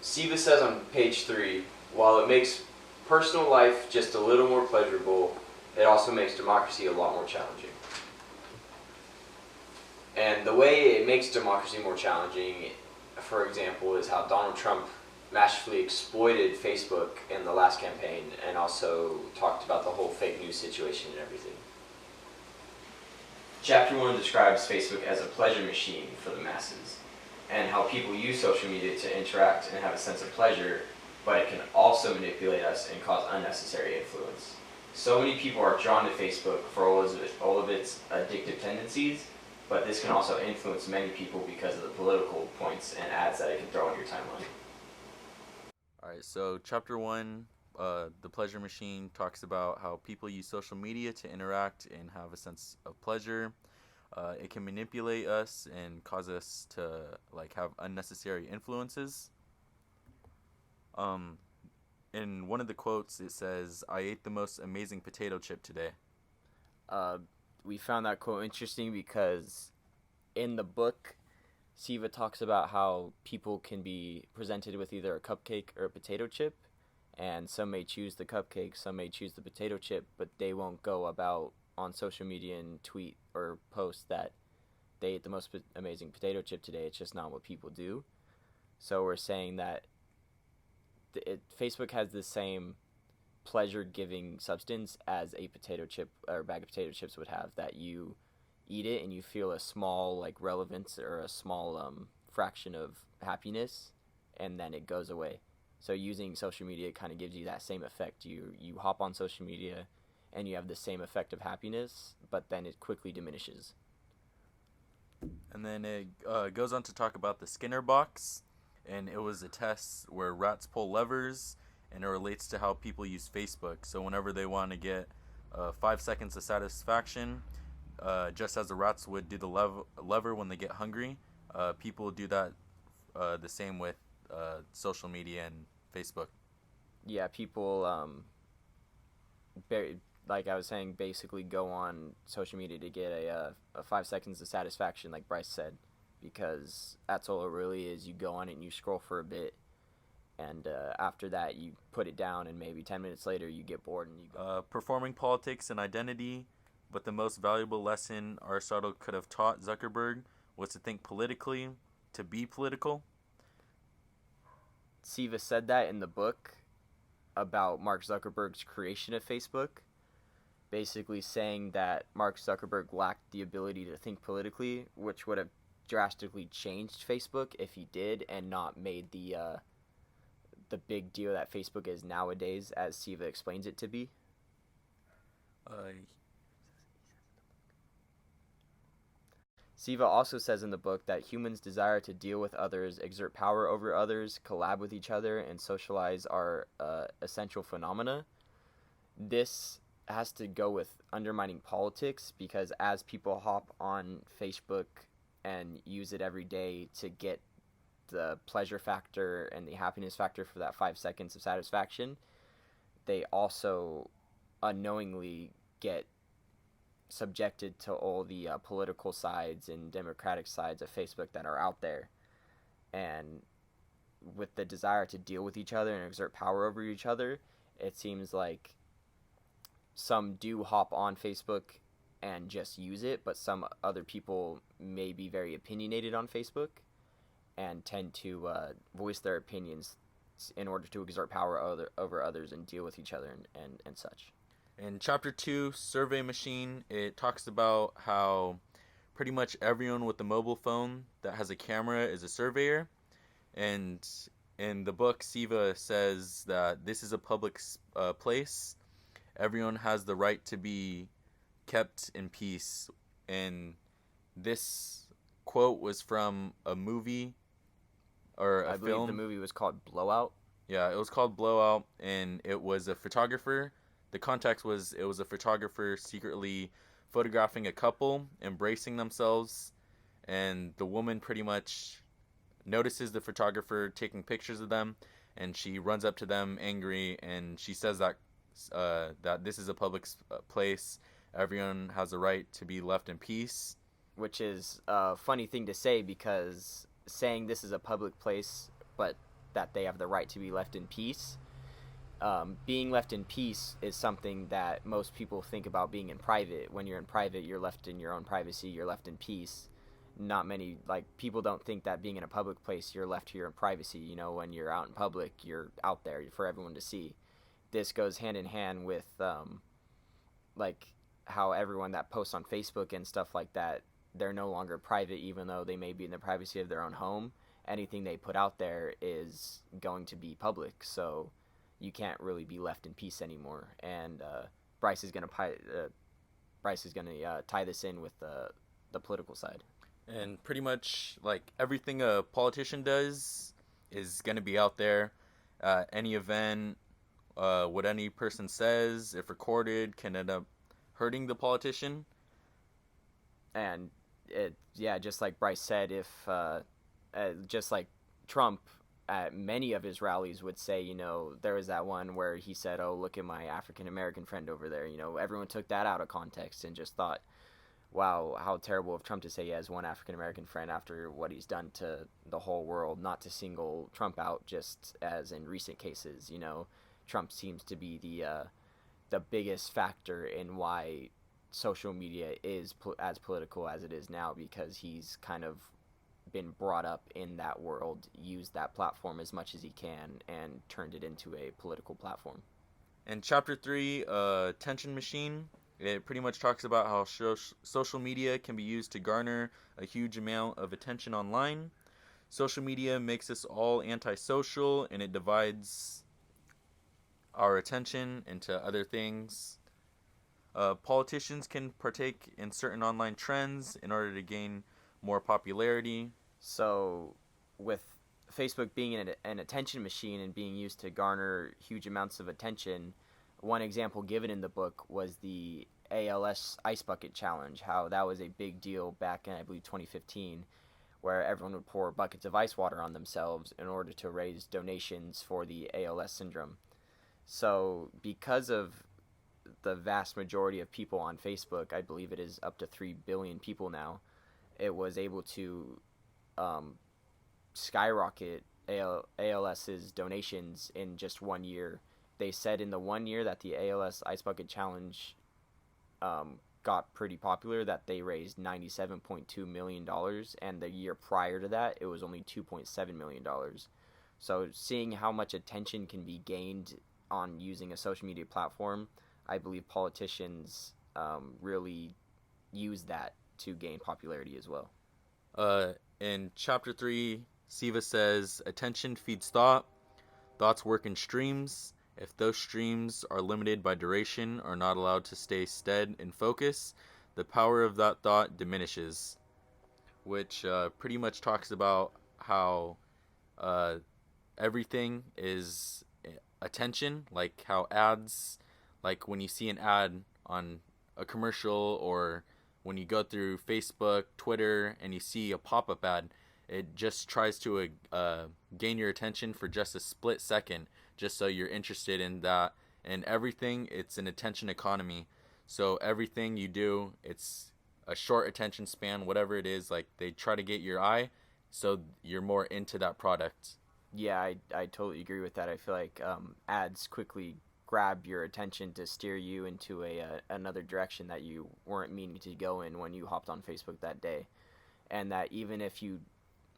Siva says on page 3, while it makes personal life just a little more pleasurable, it also makes democracy a lot more challenging. And the way it makes democracy more challenging, for example, is how Donald Trump masterfully exploited Facebook in the last campaign and also talked about the whole fake news situation and everything. Chapter 1 describes Facebook as a pleasure machine for the masses, and how people use social media to interact and have a sense of pleasure, but it can also manipulate us and cause unnecessary influence. So many people are drawn to Facebook for all of its addictive tendencies, but this can also influence many people because of the political points and ads that it can throw on your timeline. All right, so chapter 1, The Pleasure Machine, talks about how people use social media to interact and have a sense of pleasure. It can manipulate us and cause us to have unnecessary influences. Um, in one of the quotes, it says, "I ate the most amazing potato chip today." Uh, we found that quote interesting because in the book, Siva talks about how people can be presented with either a cupcake or a potato chip, and some may choose the cupcake, some may choose the potato chip, but they won't go about on social media and tweet or post that they ate the most amazing potato chip today. It's just not what people do. So we're saying that Facebook has the same pleasure-giving substance as a potato chip or a bag of potato chips would have, that you eat it and you feel a small relevance or a small fraction of happiness, and then it goes away. So using social media kind of gives you that same effect. You hop on social media and you have the same effect of happiness, but then it quickly diminishes. And then it goes on to talk about the Skinner box, and it was a test where rats pull levers, and it relates to how people use Facebook. So whenever they want to get 5 seconds of satisfaction, just as the rats would do the lever when they get hungry, people do that the same with social media and Facebook. Yeah, people like I was saying, basically go on social media to get a 5 seconds of satisfaction, like Bryce said, because that's all it really is. You go on it and you scroll for a bit, and after that you put it down, and maybe 10 minutes later you get bored and you go. Performing politics and identity, but the most valuable lesson Aristotle could have taught Zuckerberg was to think politically, to be political. Siva said that in the book about Mark Zuckerberg's creation of Facebook, basically saying that Mark Zuckerberg lacked the ability to think politically, which would have drastically changed Facebook if he did, and not made the big deal that Facebook is nowadays, as Siva explains it to be. Uh, Siva also says in the book that humans' desire to deal with others, exert power over others, collab with each other, and socialize are essential phenomena. This has to go with undermining politics, because as people hop on Facebook and use it every day to get the pleasure factor and the happiness factor for that 5 seconds of satisfaction, they also unknowingly get subjected to all the political sides and democratic sides of Facebook that are out there. And with the desire to deal with each other and exert power over each other, it seems like some do hop on Facebook and just use it, but some other people may be very opinionated on Facebook and tend to voice their opinions in order to exert power over others and deal with each other and such. In chapter 2, Survey Machine, it talks about how pretty much everyone with a mobile phone that has a camera is a surveyor. And in the book, Siva says that this is a public place. Everyone has the right to be kept in peace. And this quote was from a movie or a I believe film. the movie was called Blowout. Yeah, it was called Blowout, and it was a photographer. The context was it was a photographer secretly photographing a couple embracing themselves, and the woman pretty much notices the photographer taking pictures of them, and she runs up to them angry, and she says that that this is a public place. Everyone has a right to be left in peace. Which is a funny thing to say, because saying this is a public place, but that they have the right to be left in peace. Being left in peace is something that most people think about being in private. When you're in private, you're left in your own privacy, you're left in peace. Not many, like, people don't think that being in a public place, you're left to your own privacy. You know, when you're out in public, you're out there for everyone to see. This goes hand in hand with, like, how everyone that posts on Facebook and stuff like that, they're no longer private, even though they may be in the privacy of their own home. Anything they put out there is going to be public, so you can't really be left in peace anymore. And Bryce is gonna tie this in with the political side. And pretty much like everything a politician does is gonna be out there. Any event, what any person says, if recorded, can end up hurting the politician. And just like Bryce said, if just like Trump at many of his rallies would say, you know, there was that one where he said, "Oh, look at my African American friend over there." You know, everyone took that out of context and just thought, wow, how terrible of Trump to say he has one African American friend after what he's done to the whole world. Not to single Trump out, just as in recent cases, you know, Trump seems to be the biggest factor in why social media is as political as it is now, because he's kind of been brought up in that world, used that platform as much as he can, and turned it into a political platform. And chapter 3, Attention Machine, it pretty much talks about how social media can be used to garner a huge amount of attention online. Social media makes us all antisocial, and it divides our attention into other things. Politicians can partake in certain online trends in order to gain more popularity. So, with Facebook being an attention machine and being used to garner huge amounts of attention, one example given in the book was the ALS Ice Bucket Challenge, how that was a big deal back in, I believe, 2015, where everyone would pour buckets of ice water on themselves in order to raise donations for the ALS syndrome. So, because of the vast majority of people on Facebook, I believe it is up to 3 billion people now, it was able to skyrocket ALS's donations in just 1 year. They said in the 1 year that the ALS Ice Bucket Challenge got pretty popular, that they raised $97.2 million, and the year prior to that, it was only $2.7 million. So seeing how much attention can be gained on using a social media platform, I believe politicians really use that to gain popularity as well. In chapter 3, Siva says, attention feeds thought. Thoughts work in streams. If those streams are limited by duration or not allowed to stay stead in focus, the power of that thought diminishes. Which pretty much talks about how everything is attention, like how ads, like when you see an ad on a commercial, or when you go through Facebook, Twitter, and you see a pop-up ad, it just tries to gain your attention for just a split second, just so you're interested in that. And everything, it's an attention economy. So everything you do, it's a short attention span, whatever it is, like they try to get your eye so you're more into that product. Yeah, I totally agree with that. I feel like ads quickly grab your attention to steer you into another direction that you weren't meaning to go in when you hopped on Facebook that day. And that even if you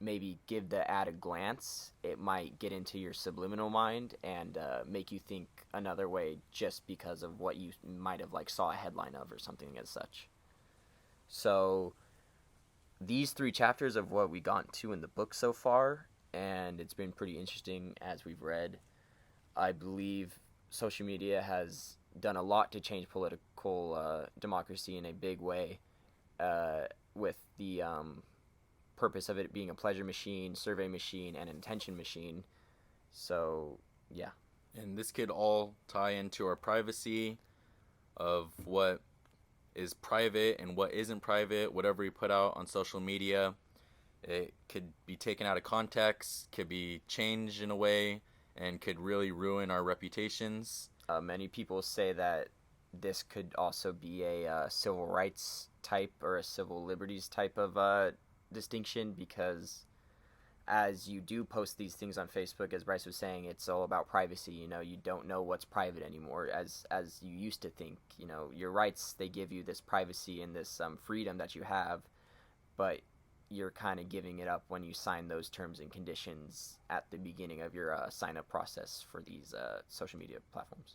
maybe give the ad a glance, it might get into your subliminal mind and make you think another way just because of what you might have like saw a headline of or something as such. So these 3 chapters of what we got to in the book so far, and it's been pretty interesting as we've read. I believe social media has done a lot to change political democracy in a big way, with the purpose of it being a pleasure machine, survey machine, and an attention machine. So, yeah. And this could all tie into our privacy of what is private and what isn't private. Whatever we put out on social media, it could be taken out of context, could be changed in a way, and could really ruin our reputations. Many people say that this could also be a civil rights type or a civil liberties type of distinction, because as you do post these things on Facebook, as Bryce was saying, it's all about privacy. You know, you don't know what's private anymore, as you used to think. You know, your rights, they give you this privacy and this freedom that you have, but you're kind of giving it up when you sign those terms and conditions at the beginning of your sign up process for these social media platforms.